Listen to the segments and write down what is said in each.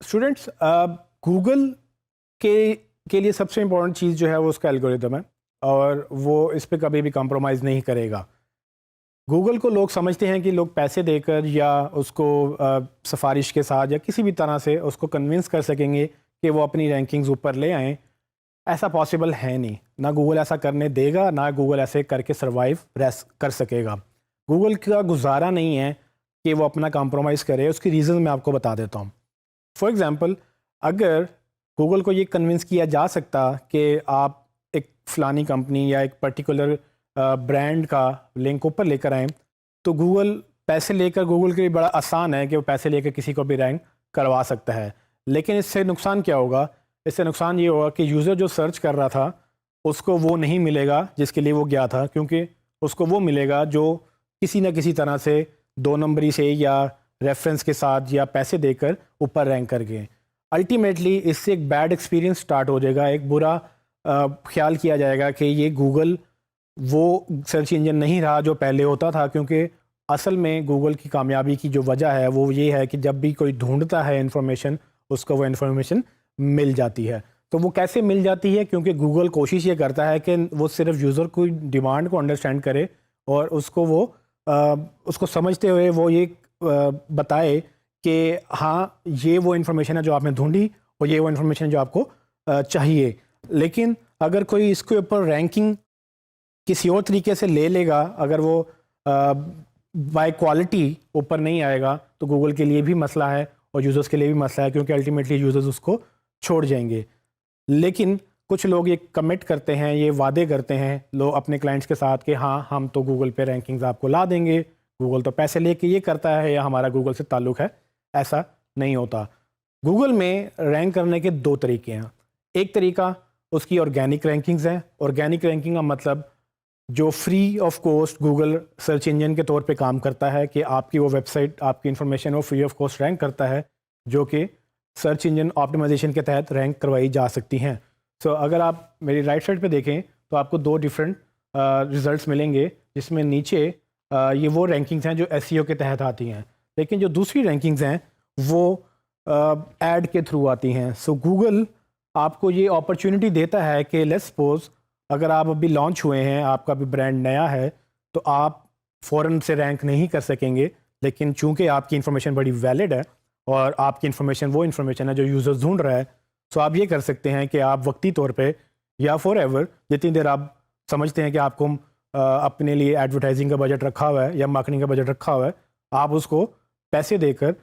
Students, Google के लिए सबसे इम्पोर्टेंट चीज़ जो है वो उसका एल्गोरिदम है और वो इस पे कभी भी कॉम्प्रोमाइज़ नहीं करेगा। गूगल को लोग समझते हैं कि लोग पैसे देकर या उसको सिफारिश के साथ या किसी भी तरह से उसको कन्विंस कर सकेंगे कि वो अपनी रैंकिंग्स ऊपर ले आएँ। ऐसा पॉसिबल है नहीं, ना गूगल ऐसा करने देगा, ना गूगल ऐसे करके सर्वाइव कर सकेगा। गूगल का गुजारा नहीं है कि वो अपना कॉम्प्रोमाइज़ करे। उसकी रीज़न मैं आपको बता देता हूँ। फॉर एग्ज़ाम्पल, अगर गूगल को ये कन्विंस किया जा सकता कि आप एक फ़लानी कंपनी या एक पर्टिकुलर ब्रांड का लिंक ऊपर लेकर आएँ, तो गूगल पैसे लेकर, गूगल के लिए बड़ा आसान है कि वो पैसे लेकर किसी को भी रैंक करवा सकता है। लेकिन इससे नुकसान क्या होगा? इससे नुकसान ये होगा कि यूज़र जो सर्च कर रहा था उसको वो नहीं मिलेगा जिसके लिए वो गया था, क्योंकि उसको वो मिलेगा जो किसी न किसी तरह से 2 नंबरी से या रेफरेंस के साथ या पैसे देकर ऊपर रैंक कर गए। अल्टीमेटली इससे एक बैड एक्सपीरियंस स्टार्ट हो जाएगा। एक बुरा ख्याल किया जाएगा कि ये गूगल वो सर्च इंजन नहीं रहा जो पहले होता था, क्योंकि असल में गूगल की कामयाबी की जो वजह है वो ये है कि जब भी कोई ढूंढता है इन्फॉर्मेशन, उसको वो इन्फॉर्मेशन मिल जाती है। तो वो कैसे मिल जाती है? क्योंकि गूगल कोशिश ये करता है कि वो सिर्फ यूज़र की डिमांड को अंडरस्टैंड करे और उसको वो उसको समझते हुए वो ये बताए कि हाँ, ये वो इन्फॉर्मेशन है जो आपने ढूंढी और ये वो इन्फॉर्मेशन है जो आपको चाहिए। लेकिन अगर कोई इसके ऊपर रैंकिंग किसी और तरीके से ले लेगा, अगर वो बाय क्वालिटी ऊपर नहीं आएगा, तो गूगल के लिए भी मसला है और यूज़र्स के लिए भी मसला है, क्योंकि अल्टीमेटली यूज़र्स उसको छोड़ जाएंगे। लेकिन कुछ लोग ये कमिट करते हैं, ये वादे करते हैं लोग अपने क्लाइंट्स के साथ कि हाँ, हम तो गूगल पे रैंकिंग्स आपको ला देंगे, गूगल तो पैसे लेके ये करता है या हमारा गूगल से ताल्लुक़ है। ऐसा नहीं होता। गूगल में रैंक करने के 2 तरीके हैं। एक तरीका उसकी ऑर्गेनिक रैंकिंग्स हैं। ऑर्गेनिक रैंकिंग का मतलब जो free of cost Google search engine के तौर पे काम करता है कि आपकी वो वेबसाइट, आपकी इन्फॉर्मेशन वो फ्री ऑफ कॉस्ट रैंक करता है, जो कि सर्च इंजन ऑप्टिमाइजेशन के तहत रैंक करवाई जा सकती हैं। सो अगर आप मेरी राइट साइड पे देखें तो आपको 2 डिफरेंट रिजल्ट्स मिलेंगे, जिसमें नीचे ये वो रैंकिंग्स हैं जो एसईओ के तहत आती हैं, लेकिन जो दूसरी रैंकिंग्स हैं वो ऐड के थ्रू आती हैं। सो गूगल आपको ये अपॉर्चुनिटी देता है कि लेट्स सपोज अगर आप अभी लॉन्च हुए हैं, आपका भी ब्रांड नया है, तो आप फ़ौरन से रैंक नहीं कर सकेंगे। लेकिन चूंकि आपकी इन्फॉर्मेशन बड़ी वैलिड है और आपकी इन्फॉर्मेशन वो इन्फॉर्मेशन है जो यूज़र्स ढूंढ रहा है, तो आप ये कर सकते हैं कि आप वक्ती तौर पे या फॉर एवर, जितनी देर आप समझते हैं कि आपको अपने लिए एडवर्टाइजिंग का बजट रखा हुआ है या मार्केटिंग का बजट रखा हुआ है, आप उसको पैसे देकर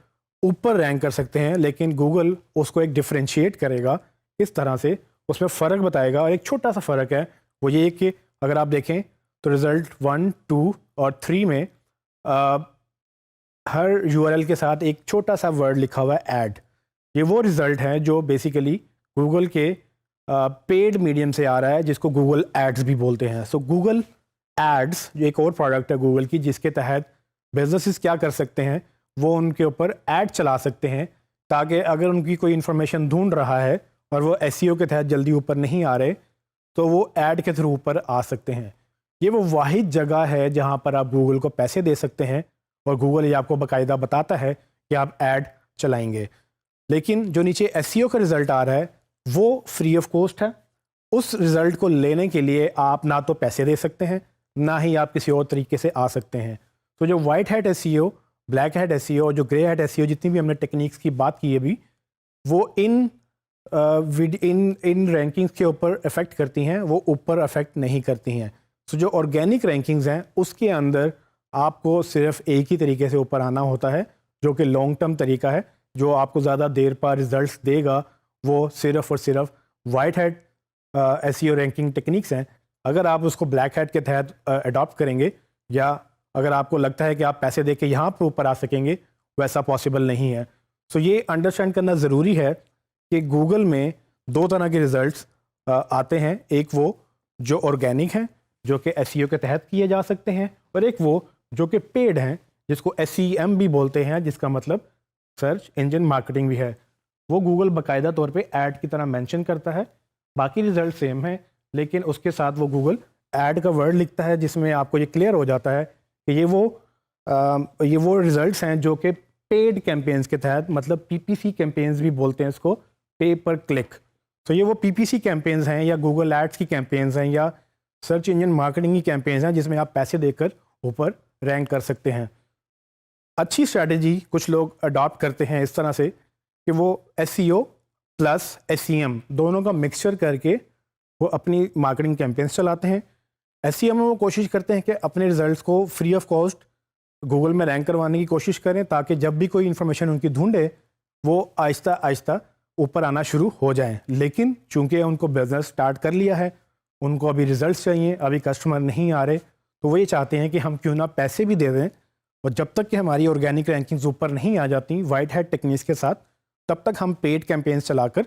ऊपर रैंक कर सकते हैं। लेकिन गूगल उसको एक डिफरेंशिएट करेगा, इस तरह से उसमें फ़र्क बताएगा। और एक छोटा सा फ़र्क है, वो ये कि अगर आप देखें तो रिज़ल्ट 1, 2 और 3 में हर यूआरएल के साथ एक छोटा सा वर्ड लिखा हुआ है ऐड। ये वो रिज़ल्ट है जो बेसिकली गूगल के पेड मीडियम से आ रहा है, जिसको गूगल एड्स भी बोलते हैं। सो गूगल एड्स जो एक और प्रोडक्ट है गूगल की, जिसके तहत बिजनेसेस क्या कर सकते हैं, वो उनके ऊपर ऐड चला सकते हैं, ताकि अगर उनकी कोई इन्फॉर्मेशन ढूंढ रहा है और वो एसईओ के तहत जल्दी ऊपर नहीं आ रहे, तो वो ऐड के थ्रू ऊपर आ सकते हैं। ये वो वाहिद जगह है जहाँ पर आप गूगल को पैसे दे सकते हैं और गूगल ये आपको बाकायदा बताता है कि आप ऐड चलाएंगे। लेकिन जो नीचे एसईओ का रिज़ल्ट आ रहा है वो फ्री ऑफ कॉस्ट है। उस रिज़ल्ट को लेने के लिए आप ना तो पैसे दे सकते हैं, ना ही आप किसी और तरीके से आ सकते हैं। तो जो white hat SEO, black hat SEO और जो ग्रे हैट एसईओ, जितनी भी हमने टेक्निक्स की बात की है अभी, वो इन रैंकिंग्स के ऊपर इफ़ेक्ट करती हैं, वो ऊपर अफेक्ट नहीं करती हैं। सो जो ऑर्गेनिक रैंकिंग्स हैं उसके अंदर आपको सिर्फ एक ही तरीके से ऊपर आना होता है, जो कि लॉन्ग टर्म तरीका है, जो आपको ज़्यादा देर पर रिजल्ट्स देगा। वो सिर्फ और सिर्फ white hat SEO ranking techniques हैं। अगर आप उसको ब्लैक हैट के तहत अडॉप्ट करेंगे, या अगर आपको लगता है कि आप पैसे दे के यहाँ पर ऊपर आ सकेंगे, वैसा पॉसिबल नहीं है। सो ये अंडरस्टैंड करना ज़रूरी है कि गूगल में 2 तरह के रिज़ल्ट्स आते हैं। एक वो जो ऑर्गेनिक हैं, जो कि एसईओ के तहत किए जा सकते हैं, और एक वो जो कि पेड हैं, जिसको एसईएम भी बोलते हैं, जिसका मतलब सर्च इंजन मार्केटिंग भी है। वो गूगल बाकायदा तौर पे ऐड की तरह मेंशन करता है। बाकी रिज़ल्ट सेम है, लेकिन उसके साथ वो गूगल ऐड का वर्ड लिखता है, जिसमें आपको ये क्लियर हो जाता है कि ये वो रिज़ल्ट्स हैं जो कि پیڈ کیمپینز کے تحت, مطلب پی پی سی کیمپینز بھی بولتے ہیں اس کو, پے پر کلک. تو یہ وہ پی پی سی کیمپینز ہیں یا گوگل ایڈس کی کیمپینز ہیں یا سرچ انجن مارکیٹنگ کی کیمپینز ہیں جس میں آپ پیسے دے کر اوپر رینک کر سکتے ہیں. اچھی اسٹریٹجی کچھ لوگ اڈاپٹ کرتے ہیں اس طرح سے کہ وہ S C O plus S C M دونوں کا مکسچر کر کے وہ اپنی مارکیٹنگ کیمپینز چلاتے ہیں. ایس سی ایم میں وہ کوشش کرتے ہیں کہ اپنے ریزلٹس کو فری آف کاسٹ گوگل میں رینک کروانے کی کوشش کریں تاکہ جب بھی کوئی انفارمیشن ان کی ڈھونڈے وہ آہستہ آہستہ اوپر آنا شروع ہو جائیں. لیکن چونکہ ان کو بزنس سٹارٹ کر لیا ہے, ان کو ابھی ریزلٹس چاہیے, ابھی کسٹمر نہیں آ رہے, تو وہ یہ چاہتے ہیں کہ ہم کیوں نہ پیسے بھی دے دیں اور جب تک کہ ہماری آرگینک رینکنگز اوپر نہیں آ جاتی وائٹ ہیٹ ٹیکنیکس کے ساتھ, تب تک ہم پیڈ کیمپینز چلا کر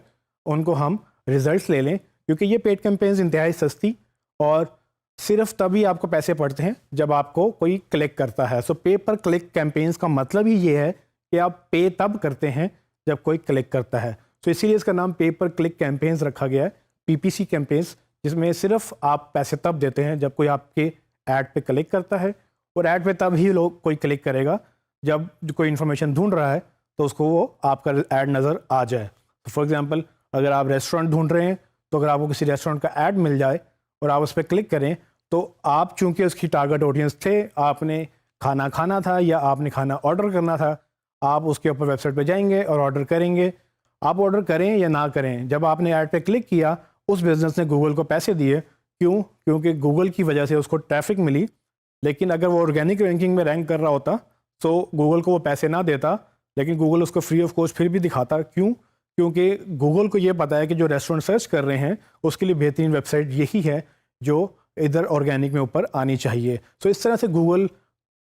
ان کو ہم ریزلٹس لے لیں. کیونکہ یہ پیڈ کیمپینز انتہائی سستی اور صرف تبھی آپ کو پیسے پڑتے ہیں جب آپ کو کوئی کلک کرتا ہے. سو پے پر کلک کیمپینز کا مطلب ہی یہ ہے کہ آپ پے تب کرتے ہیں جب کوئی کلک کرتا ہے. سو اسی لیے اس کا نام پے پر کلک کیمپینز رکھا گیا ہے, پی پی سی کیمپینز, جس میں صرف آپ پیسے تب دیتے ہیں جب کوئی آپ کے ایڈ پہ کلک کرتا ہے, اور ایڈ پہ تب ہی لوگ کوئی کلک کرے گا جب کوئی انفارمیشن ڈھونڈ رہا ہے تو اس کو وہ آپ کا ایڈ نظر آ جائے. فار ایگزامپل اگر آپ ریسٹورینٹ ڈھونڈ رہے ہیں تو اگر آپ کو کسی ریسٹورینٹ کا ایڈ مل جائے اور آپ اس پہ کلک کریں تو آپ چونکہ اس کی ٹارگٹ آڈینس تھے, آپ نے کھانا کھانا تھا یا آپ نے کھانا آرڈر کرنا تھا, آپ اس کے اوپر ویب سائٹ پہ جائیں گے اور آرڈر کریں گے. آپ آرڈر کریں یا نہ کریں, جب آپ نے ایڈ پہ کلک کیا اس بزنس نے گوگل کو پیسے دیے. کیوں؟ کیونکہ گوگل کی وجہ سے اس کو ٹریفک ملی. لیکن اگر وہ آرگینک رینکنگ میں رینک کر رہا ہوتا تو گوگل کو وہ پیسے نہ دیتا, لیکن گوگل اس کو فری آف کاسٹ پھر بھی دکھاتا. کیوں؟ کیونکہ گوگل کو یہ پتا ہے کہ جو ریسٹورینٹ سرچ کر رہے ہیں اس کے لیے بہترین ویب سائٹ یہی ہے جو ادھر آرگینک میں اوپر آنی چاہیے. سو اس طرح سے گوگل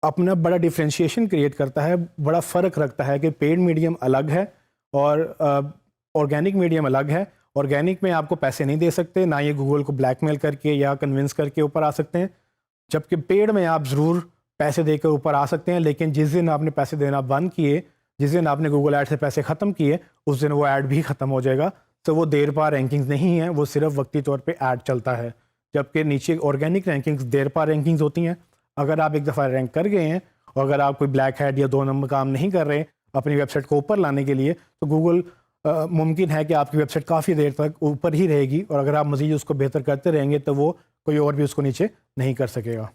اپنا بڑا ڈیفرینشیشن کریٹ کرتا ہے, بڑا فرق رکھتا ہے کہ پیڈ میڈیم الگ ہے اور آرگینک میڈیم الگ ہے. آرگینک میں آپ کو پیسے نہیں دے سکتے, نہ یہ گوگل کو بلیک میل کر کے یا کنونس کر کے اوپر آ سکتے ہیں, جبکہ پیڈ میں آپ ضرور پیسے دے کر اوپر آ سکتے ہیں. لیکن جس دن آپ نے پیسے دینا بند کیے, جس دن آپ نے گوگل ایڈ سے پیسے ختم کیے, اس دن وہ ایڈ بھی ختم ہو جائے گا. تو وہ دیر پا رینکنگز نہیں ہیں, وہ صرف وقتی طور پہ ایڈ چلتا ہے. جبکہ نیچے آرگینک رینکنگز دیر پا رینکنگز ہوتی ہیں. اگر آپ ایک دفعہ رینک کر گئے ہیں اور اگر آپ کوئی بلیک ہیڈ یا 2 نمبر کام نہیں کر رہے اپنی ویب سائٹ کو اوپر لانے کے لیے, تو گوگل ممکن ہے کہ آپ کی ویب سائٹ کافی دیر تک اوپر ہی رہے گی, اور اگر آپ مزید اس کو بہتر کرتے رہیں گے تو وہ کوئی اور بھی اس کو نیچے نہیں کر سکے گا.